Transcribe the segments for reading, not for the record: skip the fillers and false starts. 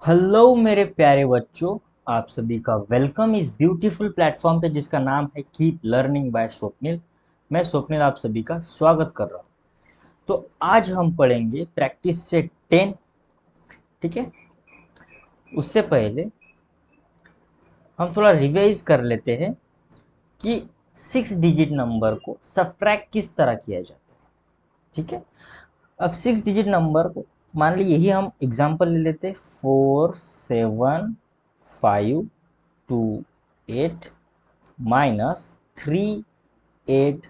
Hello मेरे प्यारे बच्चों, आप सभी का वेलकम इस ब्यूटीफुल प्लेटफॉर्म पे जिसका नाम है कीप लर्निंग बाय स्वप्निल। मैं स्वप्निल आप सभी का स्वागत कर रहा हूँ। तो आज हम पढ़ेंगे प्रैक्टिस से 10। ठीक है, उससे पहले हम थोड़ा रिवाइज कर लेते हैं कि 6 डिजिट नंबर को सब्ट्रैक्ट किस तरह किया जाता है। ठीक है, अब 6 डिजिट नंबर को मान लीजिए, यही हम एग्जांपल ले लेते हैं। 4 7 5 2 8 माइनस 3 8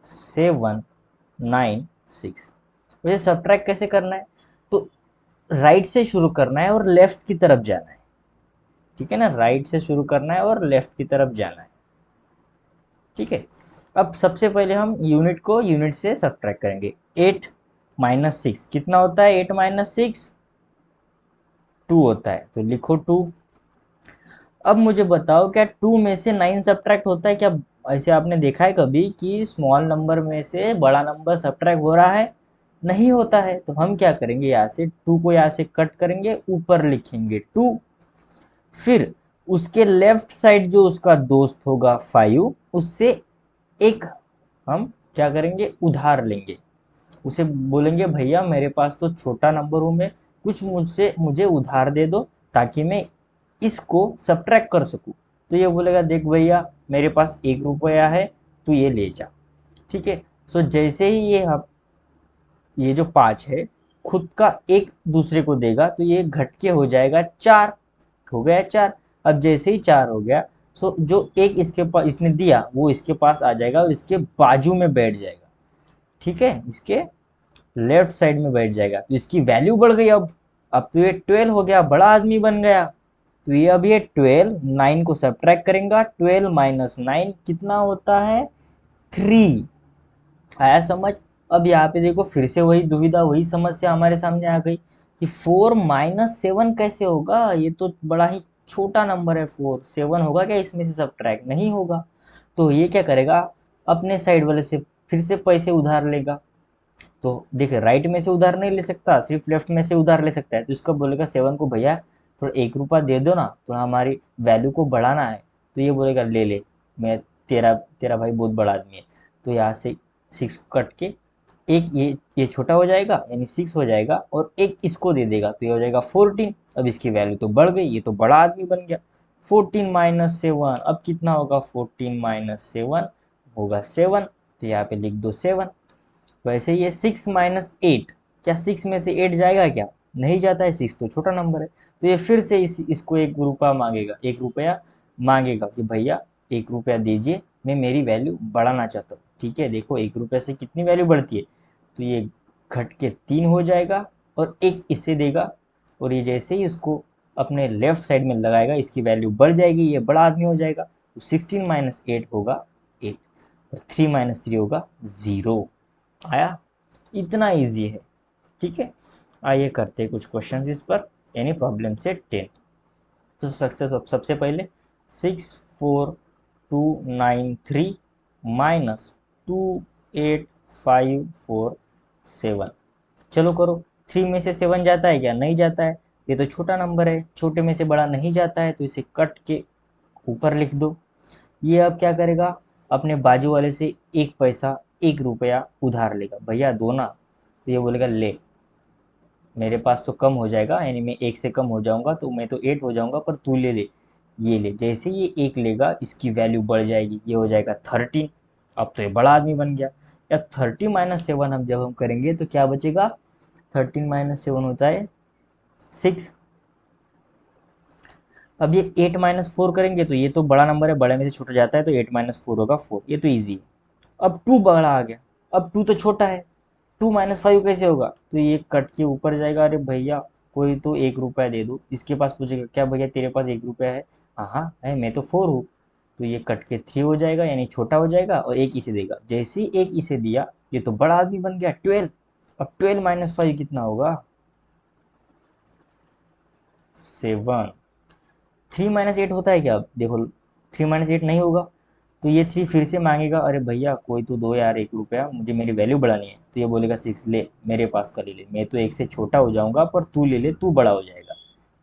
7 9 6। वैसे सब्ट्रैक्ट कैसे करना है, तो राइट से शुरू करना है और लेफ्ट की तरफ जाना है। ठीक है ना, राइट से शुरू करना है और लेफ्ट की तरफ जाना है। ठीक है, अब सबसे पहले हम यूनिट को यूनिट से सब्ट्रैक्ट करेंगे। 8 - 6 कितना होता है? 8 - 6 2 होता है, तो लिखो 2। अब मुझे बताओ, क्या 2 में से 9 सब्ट्रैक्ट होता है क्या? ऐसे आपने देखा है कभी कि स्मॉल नंबर में से बड़ा नंबर सब्ट्रैक्ट हो रहा है? नहीं होता है। तो हम क्या करेंगे, यहाँ से 2 को यहाँ से कट करेंगे, ऊपर लिखेंगे 2। फिर उसके लेफ्ट साइड जो उसका दोस्त होगा 5, उससे एक हम क्या करेंगे, उधार लेंगे। उसे बोलेंगे भैया मेरे पास तो छोटा नंबर हूँ मैं, कुछ मुझसे मुझे उधार दे दो ताकि मैं इसको सब्ट्रैक्ट कर सकूँ। तो ये बोलेगा देख भैया मेरे पास 1 रुपया है, तू ये ले जा। ठीक है, सो जैसे ही ये जो 5 है खुद का एक दूसरे को देगा, तो ये घट के हो जाएगा 4। हो गया 4। अब जैसे ही 4 हो गया, सो जो एक इसके पास इसने दिया वो इसके पास आ जाएगा और इसके बाजू में बैठ जाएगा। ठीक है, इसके लेफ्ट साइड में बैठ जाएगा, तो इसकी वैल्यू बढ़ गई। अब तो ये 12 हो गया, बड़ा आदमी बन गया। तो ये अब ये 12 9 को सब्ट्रैक्ट करेगा। 12 - 9 कितना होता है? 3। आया समझ? अब यहाँ पे देखो, फिर से वही दुविधा, वही समस्या हमारे सामने आ गई कि 4 - 7 कैसे होगा? ये तो बड़ा ही छोटा नंबर है। 4 7 होगा क्या इसमें से सब्ट्रैक्ट? नहीं होगा। तो ये क्या करेगा, अपने साइड वाले से फिर से पैसे उधार लेगा। तो देखिए, राइट में से उधार नहीं ले सकता, सिर्फ लेफ्ट में से उधार ले सकता है। तो इसका बोलेगा 7 को भैया थोड़ा 1 रुपया दे दो ना, थोड़ा हमारी वैल्यू को बढ़ाना है। तो ये बोलेगा ले ले, मैं तेरा तेरा भाई बहुत बड़ा आदमी है। तो यहाँ से 6 कट के एक ये छोटा हो जाएगा, यानी 6 हो जाएगा, और एक इसको दे देगा तो ये हो जाएगा 14। अब इसकी वैल्यू तो बढ़ गई, ये तो बड़ा आदमी बन गया। 14 - 7 अब कितना होगा? 14 - 7 होगा 7। तो यहाँ पे लिख दो 7। वैसे ये 6 - 8, क्या 6 में से 8 जाएगा क्या? नहीं जाता है, 6 तो छोटा नंबर है। तो ये फिर से इसको 1 रुपया मांगेगा, 1 रुपया मांगेगा कि भैया 1 रुपया दीजिए, मैं मेरी वैल्यू बढ़ाना चाहता हूँ। ठीक है, देखो 1 रुपये से कितनी वैल्यू बढ़ती है। तो ये घट के 3 हो जाएगा और एक इसे देगा, और ये जैसे ही इसको अपने लेफ्ट साइड में लगाएगा इसकी वैल्यू बढ़ जाएगी, ये बड़ा आदमी हो जाएगा। तो 16 - 8 होगा 8, और 3 - 3 होगा 0। आया? इतना इजी है। ठीक है, आइए करते हैं कुछ क्वेश्चन इस पर, यानी प्रॉब्लम से 10। तो सबसे पहले 6 4 2 9 3 -2 8 5 4 7। चलो करो। 3 में से 7 जाता है क्या? नहीं जाता है, ये तो छोटा नंबर है, छोटे में से बड़ा नहीं जाता है, तो इसे कट के ऊपर लिख दो। ये अब क्या करेगा, अपने बाजू वाले से 1 पैसा 1 रुपया उधार लेगा, भैया दो ना। तो ये बोलेगा ले, मेरे पास तो कम हो जाएगा, यानी मैं 1 से कम हो जाऊंगा, तो मैं तो 8 हो जाऊंगा, पर तू ले ले। ये ले, जैसे ये 1 लेगा इसकी वैल्यू बढ़ जाएगी, ये हो जाएगा 13। अब तो ये बड़ा आदमी बन गया। या 30 - 7 हम जब हम करेंगे तो क्या बचेगा? 13 - 7 होता है 6। अब ये 8 - 4 करेंगे तो ये तो बड़ा नंबर है, बड़े में से छोटा जाता है, तो 8 - 4 होगा 4। ये तो ईजी है। अब 2 बड़ा आ गया, अब 2 तो छोटा है। 2 - 5 कैसे होगा? तो ये कट के ऊपर जाएगा। अरे भैया कोई तो 1 रुपया दे दो। इसके पास पूछेगा क्या भैया तेरे पास 1 रुपया है? हाँ हाँ है, मैं तो 4 हूँ। तो ये कट के 3 हो जाएगा, यानी छोटा हो जाएगा, और एक इसे देगा। जैसे ही एक इसे दिया, ये तो बड़ा आदमी बन गया 12। अब 12 - 5 कितना होगा? 7। 3 - 8 होता है क्या? अब देखो, 3 - 8 नहीं होगा। तो ये 3 फिर से मांगेगा, अरे भैया कोई तो दो यार 1 रुपया, मुझे मेरी वैल्यू बढ़ानी है। तो ये बोलेगा 6 ले, मेरे पास का ले ले, मैं तो 1 से छोटा हो जाऊंगा, पर तू ले ले, तू बड़ा हो जाएगा।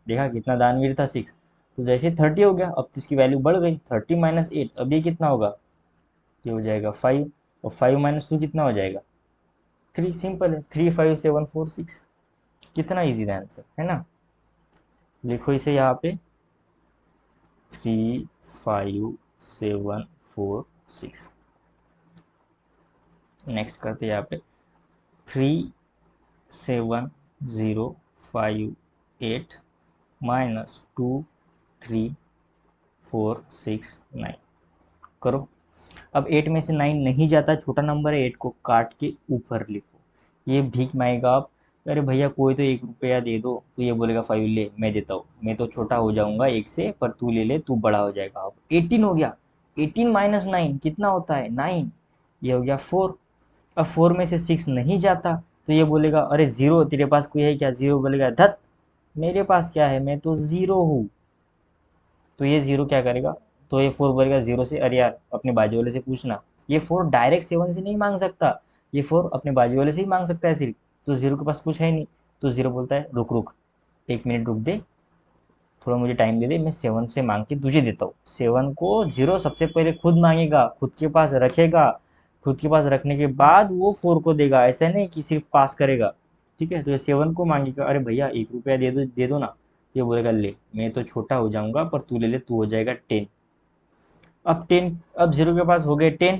देखा कितना दानवीर था 6, तो जैसे 30 हो गया, अब तो इसकी वैल्यू बढ़ गई, 30 माइनस 8, अब ये कितना होगा, ये हो जाएगा 5, और 5 माइनस 2 कितना हो जाएगा 3, सिंपल है, 3 5 7 4 6, कितना इजी था आंसर, है ना। लिखो इसे यहाँ पे 3 5 7 4 6। नेक्स्ट करते हैं यहाँ पे 3 7 0 5 8 माइनस 2 3 4 6 9, करो। अब 8 में से 9 नहीं जाता, छोटा नंबर है, 8 को काट के ऊपर लिखो, ये भीख मांगेगा आप, अरे भैया कोई तो 1 रुपया दे दो, तो ये बोलेगा 5 ले मैं देता हूँ, मैं तो छोटा हो जाऊंगा 1 से, पर तू ले ले, तू बड़ा हो जाएगा। अब 18 हो गया, 18 माइनस 9 कितना होता है 9, ये हो गया 4। अब 4 में से 6 नहीं जाता, तो ये बोलेगा अरे जीरो, तेरे पास कोई है क्या, जीरो बोलेगा धत, मेरे पास क्या है, मैं तो जीरो हूँ। तो ये जीरो क्या करेगा, तो ये 4 बोलेगा जीरो से, अरे यार अपने बाजू वाले से पूछना, ये 4 डायरेक्ट 7 से नहीं मांग सकता, ये 4 अपने बाजू वाले से ही मांग सकता है सिर्फ, तो जीरो के पास कुछ है नहीं, तो जीरो बोलता है रुक रुक, 1 मिनट रुक दे, थोड़ा मुझे टाइम दे दे, मैं 7 से मांग के तुझे देता हूँ। 7 को जीरो सबसे पहले खुद मांगेगा, खुद के पास रखेगा, खुद के पास रखने के बाद वो 4 को देगा, ऐसा नहीं कि सिर्फ पास करेगा। ठीक है, तो ये 7 को मांगेगा, अरे भैया 1 रुपया दे दो ना, तो ये बोलेगा ले, मैं तो छोटा हो जाऊंगा, पर तू ले ले, तू हो जाएगा 10। अब 10, अब जीरो के पास हो गए 10,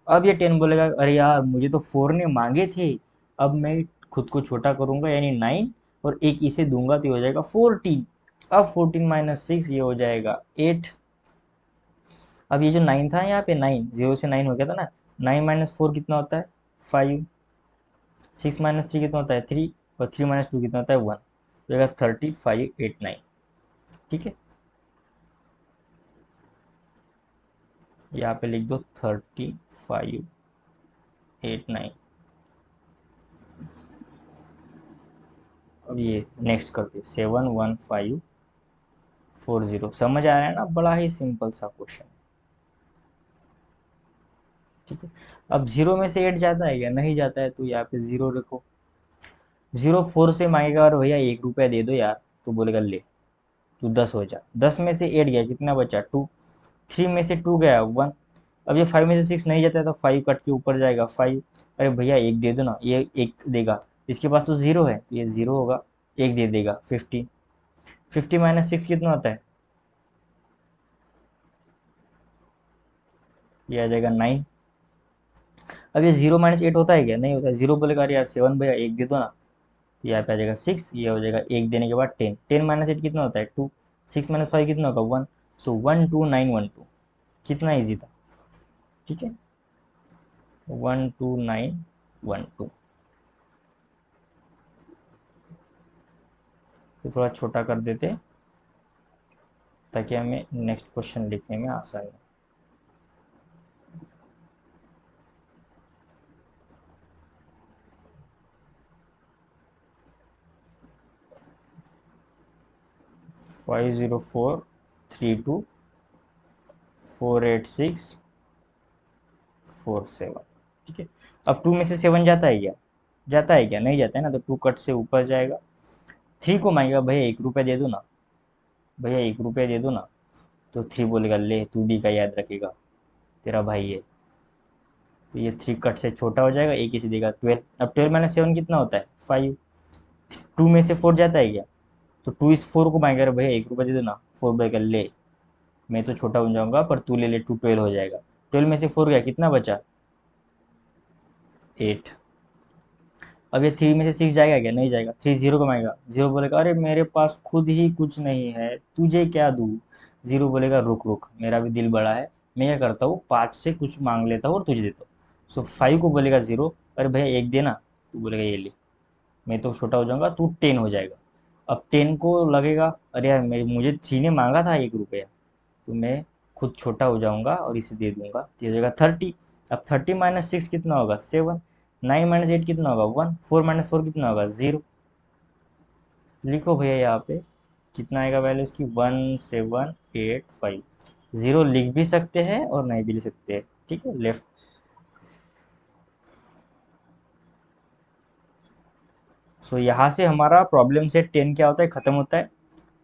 अब ये 10 बोलेगा अरे यार मुझे तो 4 ने मांगे थे, अब मैं खुद को छोटा करूंगा यानी 9, और एक इसे दूंगा तो ये हो जाएगा 14। अब 14 माइनस 6 ये हो जाएगा 8। अब ये जो 9 था यहाँ पे, 9 जीरो से 9 हो गया था ना, 9 माइनस 4 कितना होता है 5, 6 माइनस 3 कितना होता है 3, और 3 माइनस 2 कितना होता है 1, तो होगा 35 8 9। ठीक है, यहाँ पे लिख दो 35 8 9। अब ये नेक्स्ट करते 7 1 5 4 0, समझ आ रहा है ना, बड़ा ही सिंपल सा क्वेश्चन। ठीक है, अब जीरो में से 8 जाता है क्या, नहीं जाता है, तो यहाँ पे जीरो रखो। जीरो 4 से मांगेगा और भैया 1 रुपया दे दो यार, तो बोलेगा ले, तू 10 हो जा, 10 में से 8 गया, कितना बचा 2, 3 में से 2 गया 1। अब ये 5 में से 6 नहीं जाता है, तो 5 कट के ऊपर जाएगा 5, अरे भैया एक दे दो ना, ये एक देगा, इसके पास तो जीरो है, तो ये जीरो होगा, एक दे देगा 50। 50 माइनस 6 कितना होता है, ये आ जाएगा 9। अब ये 0 माइनस 8 होता है क्या, नहीं होता है, जीरो बोलेगा अरे यार 7 भैया एक दे दो ना, तो यहाँ पे आ जाएगा 6, ये हो जाएगा एक देने के बाद 10, 10 माइनस 8 कितना होता है 2, 6 माइनस 5 कितना होगा 1, सो 12912, कितना इजी था। ठीक है, 12912। तो थोड़ा छोटा कर देते ताकि हमें नेक्स्ट क्वेश्चन लिखने में आसानी हो। 50432486447। ठीक है, अब 2 में से 7 जाता है क्या, जाता है क्या, नहीं जाता है ना, तो 2 कट से ऊपर जाएगा। 3 को मांगेगा भैया 1 रुपया दे दो ना, भैया 1 रुपया दे दो ना, तो 3 बोलेगा ले, तू भी का याद रखेगा, तेरा भाई है, तो ये 3 कट से छोटा हो जाएगा, एक ही से देगा 12। अब 12 माइनस 7 कितना होता है 5, 2 में से 4 जाता है क्या, तो 2 इस 4 को मांगेगा, अरे भैया 1 रुपया दे दो ना, 4 बोलेगा ले, मैं तो छोटा हो जाऊंगा, पर तू ले ले, 2 12 हो जाएगा, 12 में से 4 गया, कितना बचा 8। अब ये 3 में से 6 जाएगा क्या, नहीं जाएगा, 3 जीरो को मांगेगा, जीरो बोलेगा अरे मेरे पास खुद ही कुछ नहीं है, तुझे क्या दूँ, जीरो बोलेगा रुक रुक, मेरा भी दिल बड़ा है, मैं क्या करता हूँ 5 से कुछ मांग लेता हूँ और तुझे देता हूँ। सो 5 को बोलेगा जीरो, अरे भैया एक देना, तू बोलेगा ये ले, मैं तो छोटा हो जाऊंगा, तू 10 हो जाएगा। अब 10 को लगेगा अरे यार मुझे 3 ने मांगा था 1 रुपया, तो मैं खुद छोटा हो जाऊंगा और इसे दे दूंगा, तो ये हो जाएगा 30। अब 30 माइनस 6 कितना होगा 7, 9 माइनस 8 कितना होगा 1, 4 माइनस 4 कितना होगा 0। लिखो भैया यहाँ पे कितना आएगा वैल्यू इसकी 1785। जीरो लिख भी सकते हैं और नहीं भी लिख सकते हैं। ठीक है, लेफ्ट। सो यहाँ से हमारा प्रॉब्लम सेट 10 क्या होता है खत्म होता है।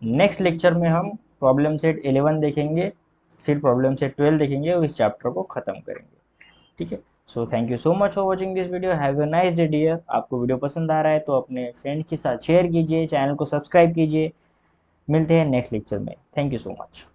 नेक्स्ट लेक्चर में हम प्रॉब्लम सेट 11 देखेंगे, फिर प्रॉब्लम सेट 12 देखेंगे और इस चैप्टर को ख़त्म करेंगे। ठीक है, so thank you so much for watching this video. Have a nice day dear. आपको वीडियो पसंद आ रहा है तो अपने फ्रेंड के साथ शेयर कीजिए, चैनल को सब्सक्राइब कीजिए। मिलते हैं नेक्स्ट लेक्चर में। Thank you so much.